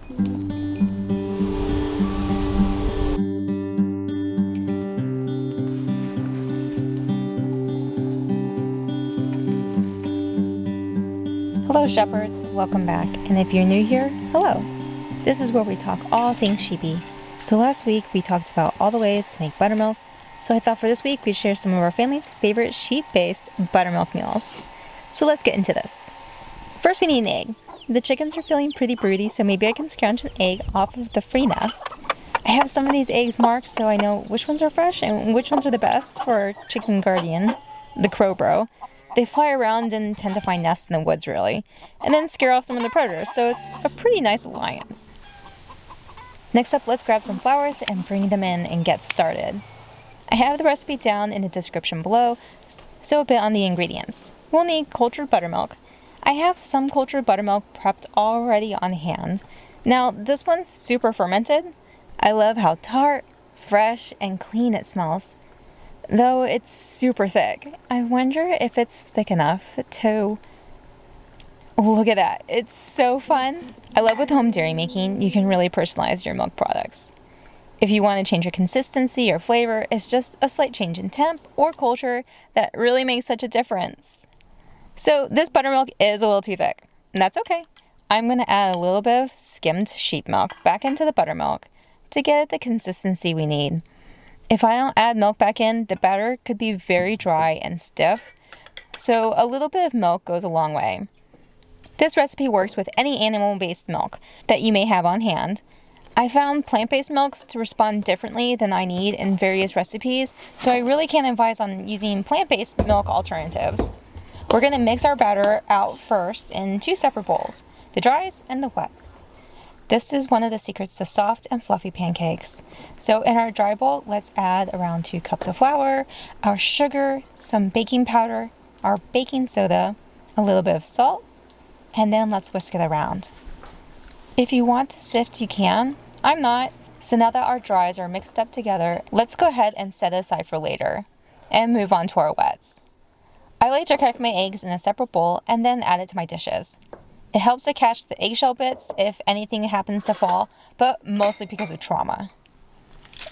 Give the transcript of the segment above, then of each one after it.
Hello shepherds, welcome back, and if you're new here, hello. This is where we talk all things sheepy. So last week we talked about all the ways to make buttermilk, so I thought for this week we'd share some of our family's favorite sheep-based buttermilk meals. So let's get into this. First we need an egg. The chickens are feeling pretty broody, so maybe I can scrounge an egg off of the free nest. I have some of these eggs marked so I know which ones are fresh and which ones are the best for our chicken guardian, the crow bro. They fly around and tend to find nests in the woods, really, and then scare off some of the predators, so it's a pretty nice alliance. Next up, let's grab some flowers and bring them in and get started. I have the recipe down in the description below, so a bit on the ingredients. We'll need cultured buttermilk. I have some cultured buttermilk prepped already on hand. Now, this one's super fermented. I love how tart, fresh, and clean it smells. Though it's super thick. I wonder if it's thick enough to... Look at that. It's so fun. I love with home dairy making, you can really personalize your milk products. If you want to change your consistency or flavor, it's just a slight change in temp or culture that really makes such a difference. So this buttermilk is a little too thick, and that's okay. I'm going to add a little bit of skimmed sheep milk back into the buttermilk to get the consistency we need. If I don't add milk back in, the batter could be very dry and stiff, so a little bit of milk goes a long way. This recipe works with any animal-based milk that you may have on hand. I found plant-based milks to respond differently than I need in various recipes, so I really can't advise on using plant-based milk alternatives. We're going to mix our batter out first in 2 separate bowls, the dries and the wets. This is one of the secrets to soft and fluffy pancakes. So in our dry bowl, let's add around 2 cups of flour, our sugar, some baking powder, our baking soda, a little bit of salt, and then let's whisk it around. If you want to sift, you can. I'm not. So now that our dries are mixed up together, let's go ahead and set it aside for later and move on to our wets. I like to crack my eggs in a separate bowl and then add it to my dishes. It helps to catch the eggshell bits if anything happens to fall, but mostly because of trauma.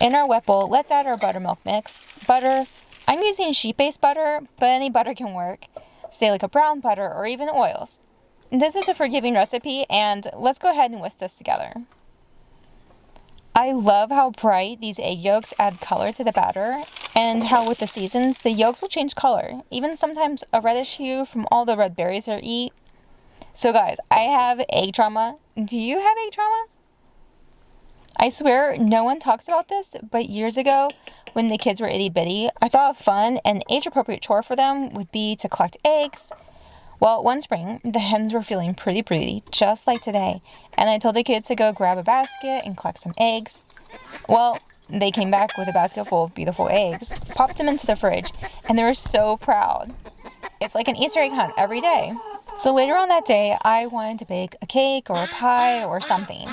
In our wet bowl, let's add our buttermilk mix. Butter, I'm using sheep-based butter, but any butter can work. Say like a brown butter or even oils. This is a forgiving recipe, and let's go ahead and whisk this together. I love how bright these egg yolks add color to the batter, and how with the seasons, the yolks will change color, even sometimes a reddish hue from all the red berries they eat. So guys, I have egg trauma. Do you have egg trauma? I swear no one talks about this, but years ago, when the kids were itty bitty, I thought a fun and age-appropriate chore for them would be to collect eggs. Well, one spring, the hens were feeling pretty broody, just like today, and I told the kids to go grab a basket and collect some eggs. Well, they came back with a basket full of beautiful eggs, popped them into the fridge, and they were so proud. It's like an Easter egg hunt every day. So later on that day, I wanted to bake a cake or a pie or something.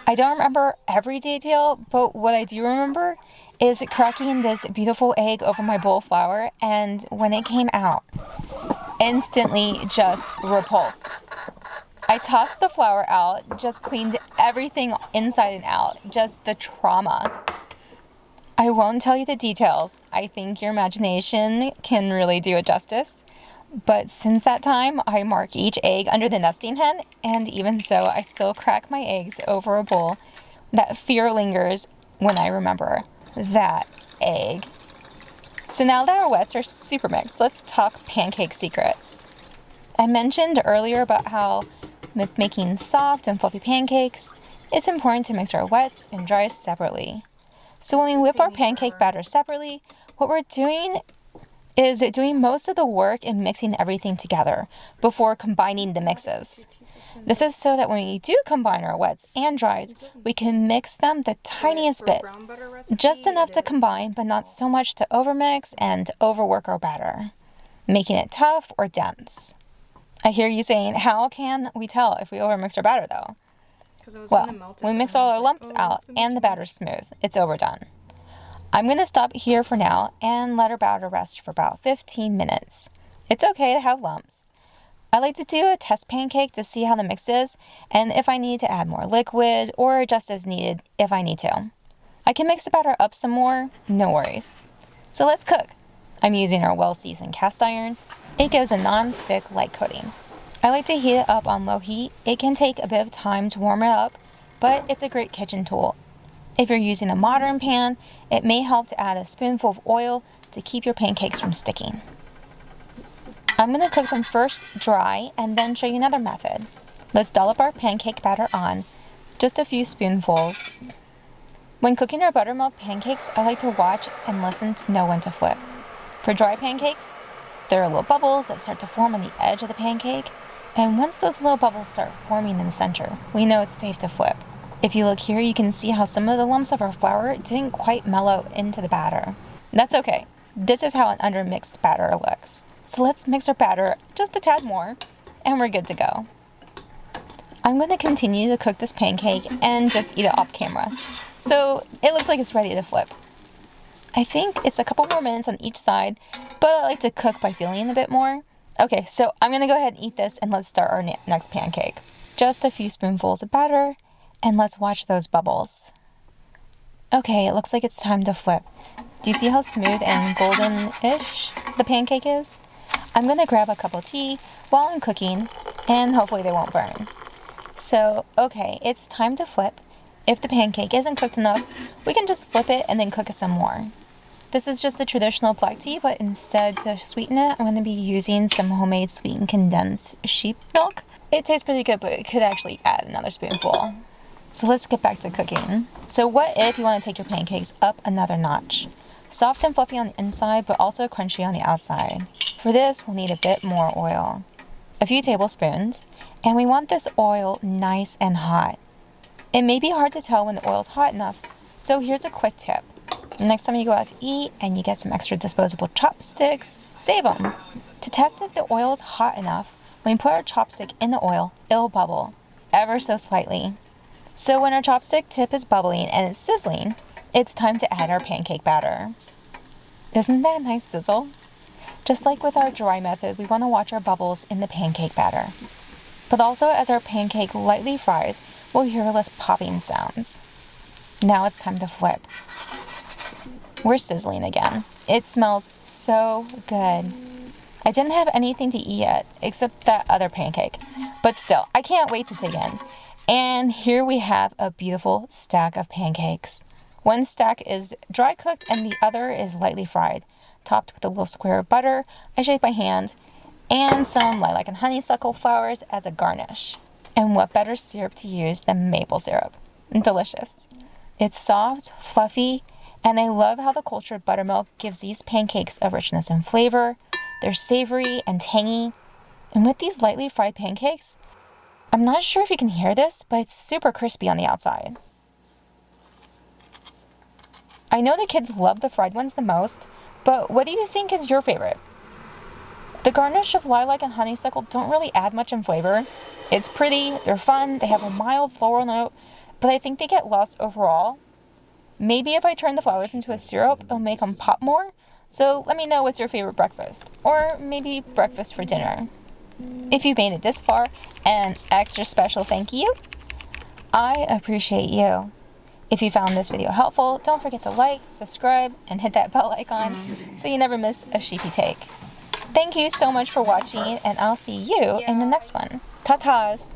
I don't remember every detail, but what I do remember is cracking this beautiful egg over my bowl of flour, and when it came out, instantly just repulsed. I tossed the flour out, just cleaned everything inside and out, just the trauma. I won't tell you the details. I think your imagination can really do it justice. But since that time, I mark each egg under the nesting hen, and even so, I still crack my eggs over a bowl. That fear lingers when I remember that egg. So now that our wets are super mixed, let's talk pancake secrets. I mentioned earlier about how with making soft and fluffy pancakes, it's important to mix our wets and dries separately. So when we whip our pancake batter separately, what we're doing is doing most of the work in mixing everything together before combining the mixes. This is so that when we do combine our wets and dries, we can mix them the tiniest bit, just enough to combine, but not so much to overmix and overwork our batter, making it tough or dense. I hear you saying, how can we tell if we overmix our batter though? Well, when we mix all our lumps out and the batter's smooth, it's overdone. I'm going to stop here for now and let our batter rest for about 15 minutes. It's okay to have lumps, I like to do a test pancake to see how the mix is and if I need to add more liquid or adjust as needed if I need to. I can mix the batter up some more, no worries. So let's cook. I'm using our well-seasoned cast iron. It gives a non-stick light coating. I like to heat it up on low heat. It can take a bit of time to warm it up, but it's a great kitchen tool. If you're using a modern pan, it may help to add a spoonful of oil to keep your pancakes from sticking. I'm going to cook them first dry and then show you another method. Let's dollop our pancake batter on, just a few spoonfuls. When cooking our buttermilk pancakes, I like to watch and listen to know when to flip. For dry pancakes, there are little bubbles that start to form on the edge of the pancake, and once those little bubbles start forming in the center, we know it's safe to flip. If you look here, you can see how some of the lumps of our flour didn't quite mellow into the batter. That's okay. This is how an undermixed batter looks. So let's mix our batter just a tad more, and we're good to go. I'm going to continue to cook this pancake and just eat it off camera. So it looks like it's ready to flip. I think it's a couple more minutes on each side, but I like to cook by feeling a bit more. Okay, so I'm going to go ahead and eat this and let's start our next pancake. Just a few spoonfuls of batter and let's watch those bubbles. Okay, it looks like it's time to flip. Do you see how smooth and golden-ish the pancake is? I'm going to grab a cup of tea while I'm cooking and hopefully they won't burn. So, okay, it's time to flip. If the pancake isn't cooked enough, we can just flip it and then cook it some more. This is just a traditional black tea, but instead to sweeten it, I'm going to be using some homemade sweetened condensed sheep milk. It tastes pretty good, but it could actually add another spoonful. So let's get back to cooking. So what if you want to take your pancakes up another notch? Soft and fluffy on the inside, but also crunchy on the outside. For this, we'll need a bit more oil. A few tablespoons, and we want this oil nice and hot. It may be hard to tell when the oil's hot enough, so here's a quick tip. Next time you go out to eat and you get some extra disposable chopsticks, save them. To test if the oil is hot enough, when we put our chopstick in the oil, it'll bubble, ever so slightly. So when our chopstick tip is bubbling and it's sizzling, it's time to add our pancake batter. Isn't that a nice sizzle? Just like with our dry method, we want to watch our bubbles in the pancake batter. But also as our pancake lightly fries, we'll hear less popping sounds. Now it's time to flip. We're sizzling again. It smells so good. I didn't have anything to eat yet, except that other pancake. But still, I can't wait to dig in. And here we have a beautiful stack of pancakes. One stack is dry cooked and the other is lightly fried, topped with a little square of butter I shaped by hand, and some lilac and honeysuckle flowers as a garnish. And what better syrup to use than maple syrup? Delicious. It's soft, fluffy, and I love how the cultured buttermilk gives these pancakes a richness and flavor. They're savory and tangy. And with these lightly fried pancakes, I'm not sure if you can hear this, but it's super crispy on the outside. I know the kids love the fried ones the most, but what do you think is your favorite? The garnish of lilac and honeysuckle don't really add much in flavor. It's pretty, they're fun, they have a mild floral note, but I think they get lost overall. Maybe if I turn the flowers into a syrup, it'll make them pop more. So let me know what's your favorite breakfast, or maybe breakfast for dinner. If you made it this far, an extra special thank you. I appreciate you. If you found this video helpful, don't forget to like, subscribe, and hit that bell icon so you never miss a sheepy take. Thank you so much for watching, and I'll see you in the next one. Ta-tas!